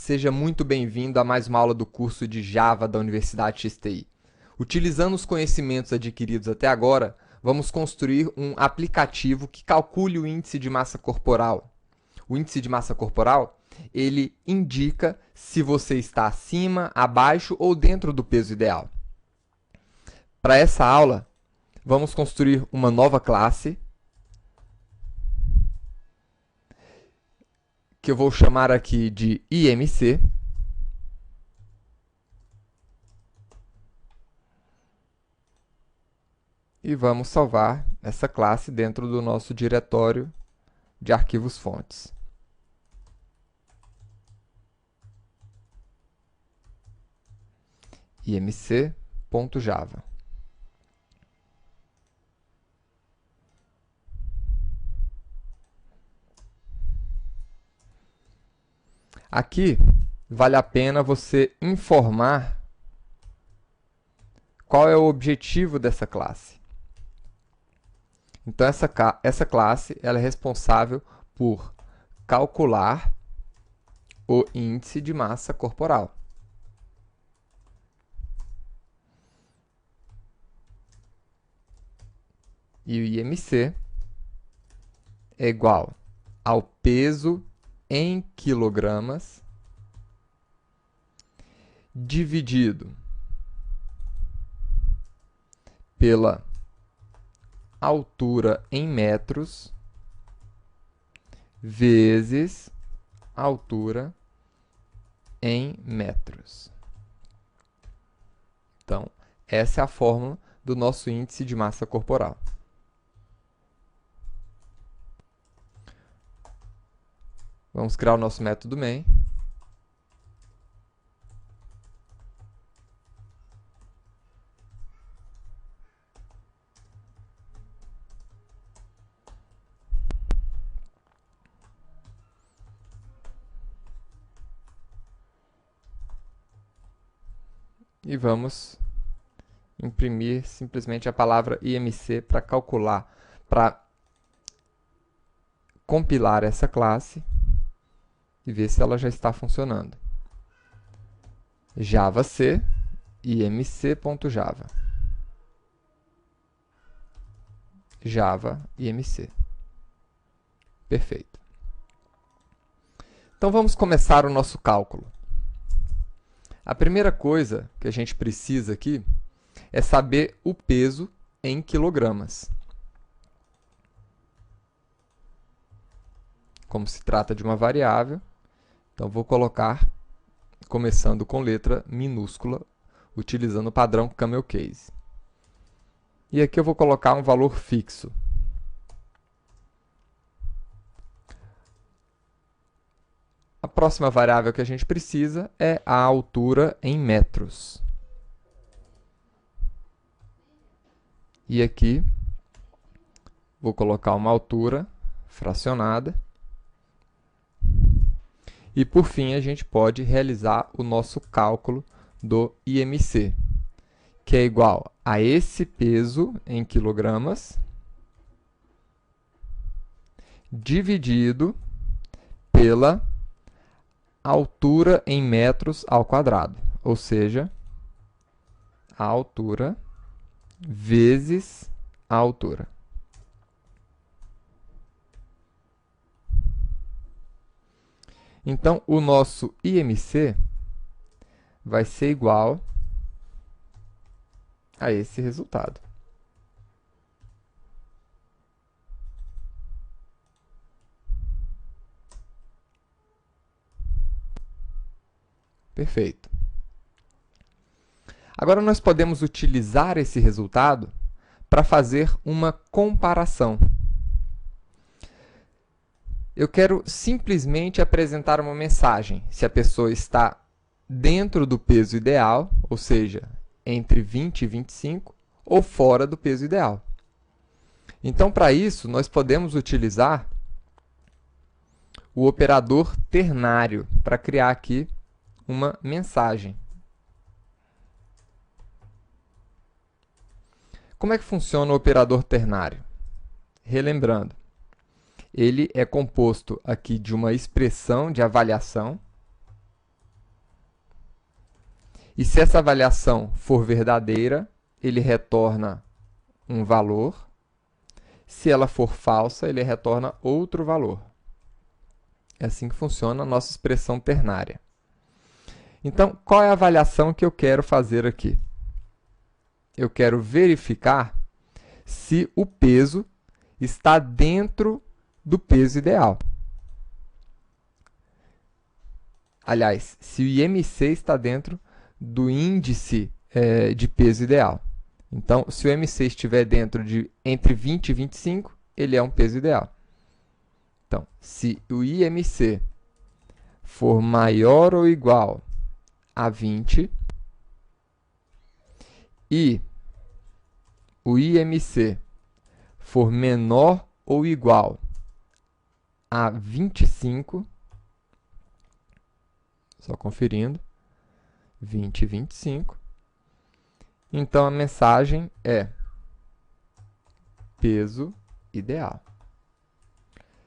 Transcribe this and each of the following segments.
seja muito bem-vindo a mais uma aula do curso de Java da Universidade XTI. Utilizando os conhecimentos adquiridos até agora, vamos construir um aplicativo que calcule o índice de massa corporal. O índice de massa corporal, ele indica se você está acima, abaixo ou dentro do peso ideal. Para essa aula, vamos construir uma nova classe, que eu vou chamar aqui de IMC. E vamos salvar essa classe dentro do nosso diretório de arquivos fontes. imc.java. Aqui, vale a pena você informar qual é o objetivo dessa classe. Então, essa classe ela é responsável por calcular o índice de massa corporal. E o IMC é igual ao peso em quilogramas dividido pela altura em metros vezes altura em metros. Então, essa é a fórmula do nosso índice de massa corporal. Vamos criar o nosso método main. E vamos imprimir simplesmente a palavra IMC para calcular, para compilar essa classe e ver se ela já está funcionando. javac imc.java. Java imc. Perfeito. Então vamos começar o nosso cálculo. A primeira coisa que a gente precisa aqui é saber o peso em quilogramas. Como se trata de uma variável, então vou colocar, começando com letra minúscula, utilizando o padrão Camel Case. E aqui eu vou colocar um valor fixo. A próxima variável que a gente precisa é a altura em metros. E aqui vou colocar uma altura fracionada. E por fim, a gente pode realizar o nosso cálculo do IMC, que é igual a esse peso em quilogramas dividido pela altura em metros ao quadrado, ou seja, a altura vezes a altura. Então, o nosso IMC vai ser igual a esse resultado. Perfeito. Agora, nós podemos utilizar esse resultado para fazer uma comparação. Eu quero simplesmente apresentar uma mensagem, se a pessoa está dentro do peso ideal, ou seja, entre 20 e 25, ou fora do peso ideal. Então, para isso, nós podemos utilizar o operador ternário para criar aqui uma mensagem. Como é que funciona o operador ternário? Relembrando, ele é composto aqui de uma expressão de avaliação E se essa avaliação for verdadeira, ele retorna um valor. Se ela for falsa, ele retorna outro valor. É assim que funciona a nossa expressão ternária. Então, qual é a avaliação que eu quero fazer aqui? Eu quero verificar se o peso está dentro do peso ideal. Aliás, se o IMC está dentro do índice de peso ideal. Então, se o IMC estiver dentro de entre 20 e 25, ele é um peso ideal. Então, se o IMC for maior ou igual a 20 e o IMC for menor ou igual a 25, só conferindo, 20 e 25, então a mensagem é peso ideal.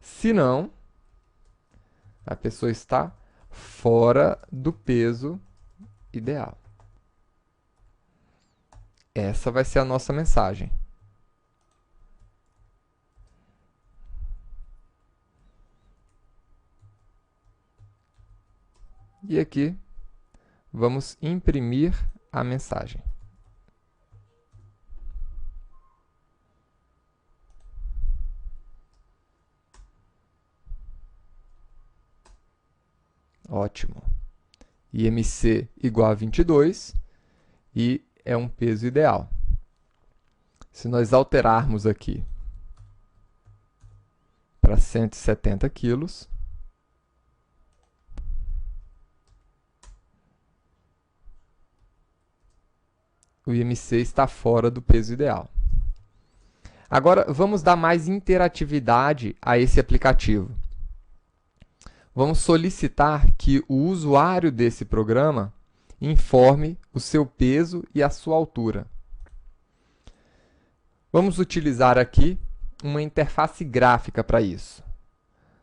Se não, a pessoa está fora do peso ideal. Essa vai ser a nossa mensagem. E aqui, vamos imprimir a mensagem. Ótimo. IMC igual a 22 e é um peso ideal. Se nós alterarmos aqui para 170 quilos, o IMC está fora do peso ideal. Agora, vamos dar mais interatividade a esse aplicativo. Vamos solicitar que o usuário desse programa informe o seu peso e a sua altura. Vamos utilizar aqui uma interface gráfica para isso.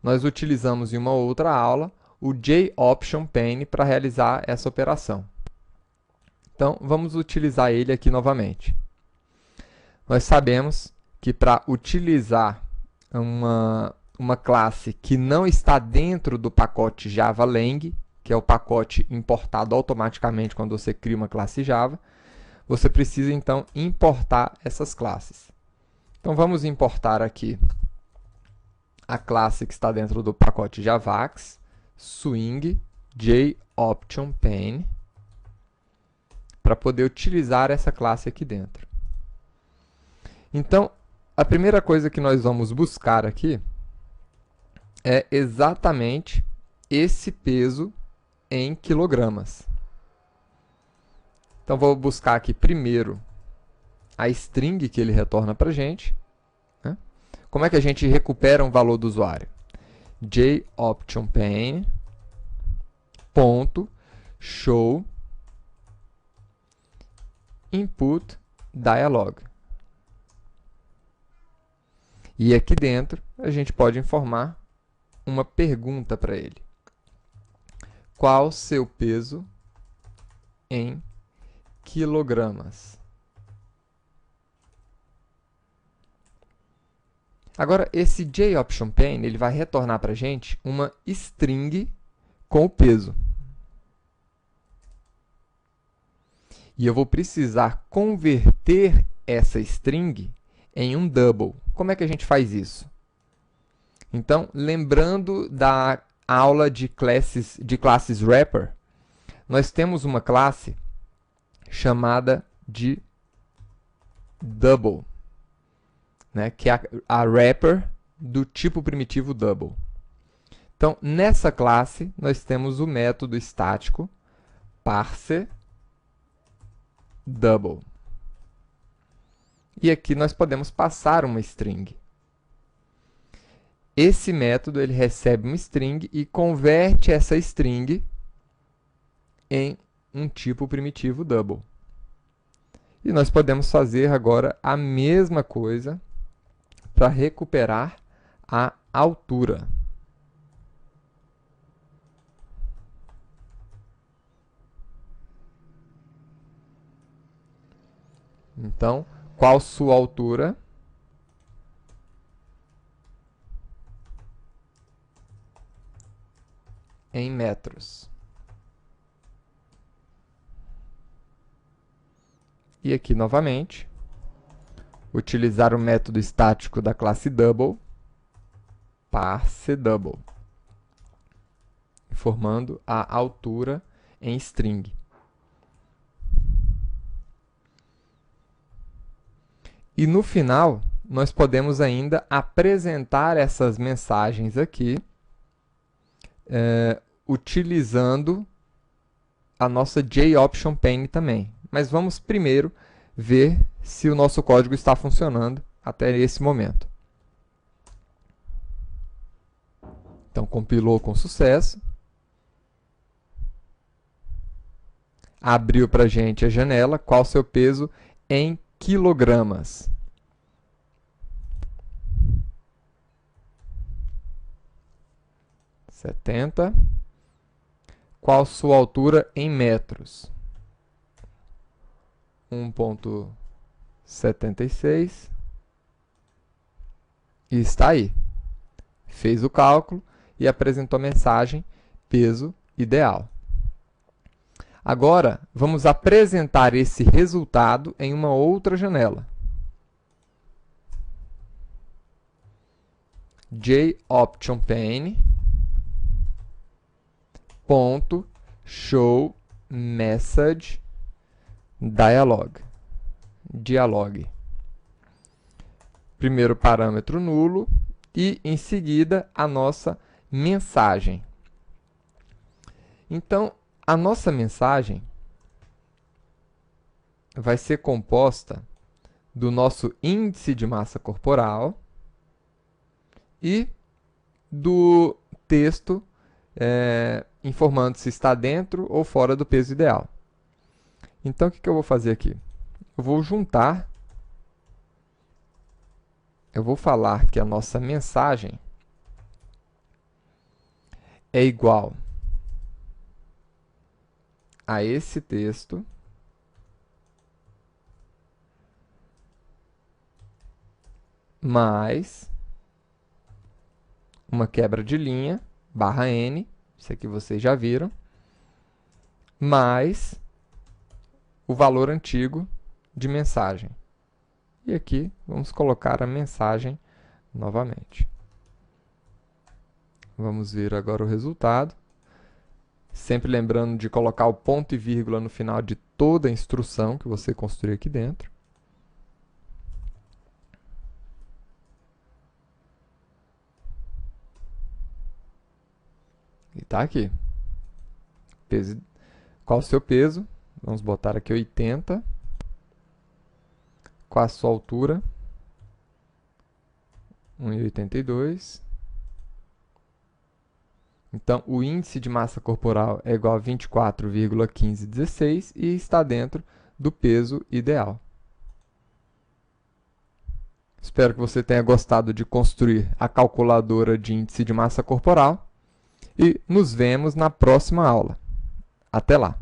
Nós utilizamos em uma outra aula o JOption Pane para realizar essa operação. Então, vamos utilizar ele aqui novamente. Nós sabemos que para utilizar uma classe que não está dentro do pacote Java-Lang, que é o pacote importado automaticamente quando você cria uma classe Java, você precisa, então, importar essas classes. Então, vamos importar aqui a classe que está dentro do pacote Javax, swing JOption Pane, para poder utilizar essa classe aqui dentro. Então, a primeira coisa que nós vamos buscar aqui é exatamente esse peso em quilogramas. Então, vou buscar aqui primeiro a string que ele retorna para a gente. Né? Como é que a gente recupera um valor do usuário? JOptionPane ponto show input dialog. E aqui dentro a gente pode informar uma pergunta para ele. Qual seu peso em quilogramas? Agora, esse JOptionPane ele vai retornar para a gente uma string com o peso. E eu vou precisar converter essa string em um double. Como é que a gente faz isso? Então, lembrando da aula de classes wrapper, nós temos uma classe chamada de double, né, que é a wrapper do tipo primitivo double. Então, nessa classe, nós temos o método estático parse double. E aqui nós podemos passar uma string. Esse método ele recebe uma string e converte essa string em um tipo primitivo double. E nós podemos fazer agora a mesma coisa para recuperar a altura. Então, qual sua altura? Em metros. E aqui, novamente, utilizar o método estático da classe double, parseDouble, informando a altura em string. E no final, nós podemos ainda apresentar essas mensagens aqui, utilizando a nossa JOption pane também. Mas vamos primeiro ver se o nosso código está funcionando até esse momento. Então, compilou com sucesso. Abriu para a gente a janela. Qual o seu peso em quilogramas? (70). Qual sua altura em metros? 1,76. E está aí. Fez o cálculo e apresentou a mensagem peso ideal. Agora, vamos apresentar esse resultado em uma outra janela. JOption pane ponto show message dialog. Primeiro parâmetro nulo e, em seguida, a nossa mensagem. Então, a nossa mensagem vai ser composta do nosso índice de massa corporal e do texto informando se está dentro ou fora do peso ideal. Então, o que eu vou fazer aqui? Eu vou juntar, eu vou falar que a nossa mensagem é igual a esse texto mais uma quebra de linha, barra N, isso aqui vocês já viram, mais o valor antigo de mensagem. E aqui vamos colocar a mensagem novamente. Vamos ver agora o resultado. Sempre lembrando de colocar o ponto e vírgula no final de toda a instrução que você construir aqui dentro. E está aqui. Qual o seu peso? Vamos botar aqui 80. Qual a sua altura? 1,82. Então, o índice de massa corporal é igual a 24,1516 e está dentro do peso ideal. Espero que você tenha gostado de construir a calculadora de índice de massa corporal e nos vemos na próxima aula. Até lá!